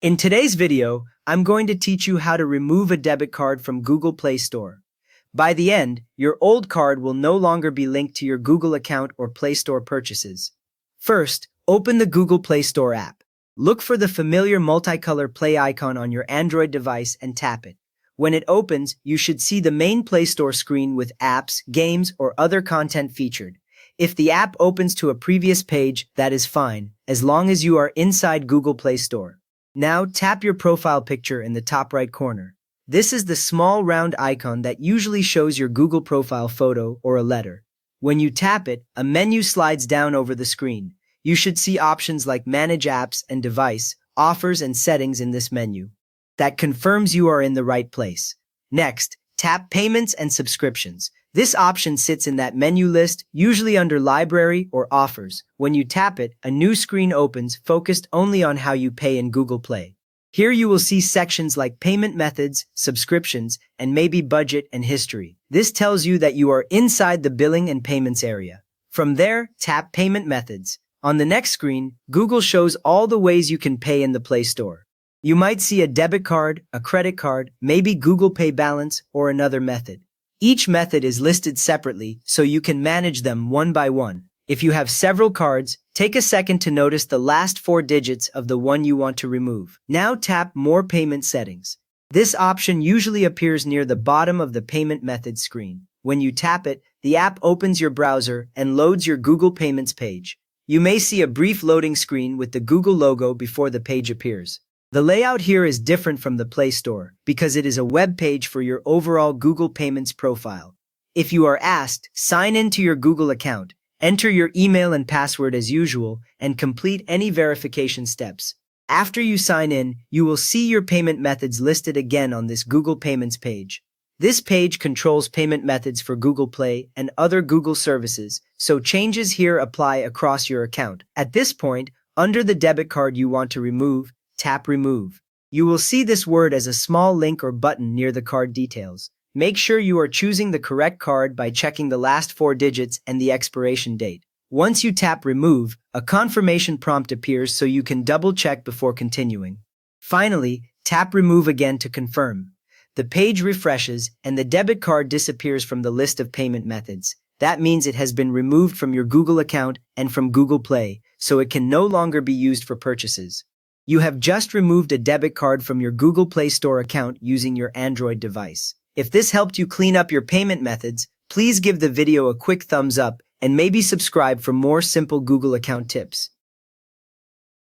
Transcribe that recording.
In today's video, I'm going to teach you how to remove a debit card from Google Play Store. By the end, your old card will no longer be linked to your Google account or Play Store purchases. First, open the Google Play Store app. Look for the familiar multicolor Play icon on your Android device and tap it. When it opens, you should see the main Play Store screen with apps, games, or other content featured. If the app opens to a previous page, that is fine, as long as you are inside Google Play Store. Now tap your profile picture in the top right corner. This is the small round icon that usually shows your Google profile photo or a letter. When you tap it, a menu slides down over the screen. You should see options like Manage Apps and Device, Offers and Settings in this menu. That confirms you are in the right place. Next, tap Payments and Subscriptions. This option sits in that menu list, usually under Library or Offers. When you tap it, a new screen opens focused only on how you pay in Google Play. Here you will see sections like Payment Methods, Subscriptions, and maybe Budget and History. This tells you that you are inside the Billing and Payments area. From there, tap Payment Methods. On the next screen, Google shows all the ways you can pay in the Play Store. You might see a debit card, a credit card, maybe Google Pay Balance, or another method. Each method is listed separately, so you can manage them one by one. If you have several cards, take a second to notice the last 4 digits of the one you want to remove. Now tap More Payment Settings. This option usually appears near the bottom of the payment method screen. When you tap it, the app opens your browser and loads your Google Payments page. You may see a brief loading screen with the Google logo before the page appears. The layout here is different from the Play Store because it is a web page for your overall Google Payments profile. If you are asked, sign into your Google account, enter your email and password as usual, and complete any verification steps. After you sign in, you will see your payment methods listed again on this Google Payments page. This page controls payment methods for Google Play and other Google services, so changes here apply across your account. At this point, under the debit card you want to remove, tap Remove. You will see this word as a small link or button near the card details. Make sure you are choosing the correct card by checking the last 4 digits and the expiration date. Once you tap Remove, a confirmation prompt appears so you can double-check before continuing. Finally, tap Remove again to confirm. The page refreshes and the debit card disappears from the list of payment methods. That means it has been removed from your Google account and from Google Play, so it can no longer be used for purchases. You have just removed a debit card from your Google Play Store account using your Android device. If this helped you clean up your payment methods, please give the video a quick thumbs up and maybe subscribe for more simple Google account tips.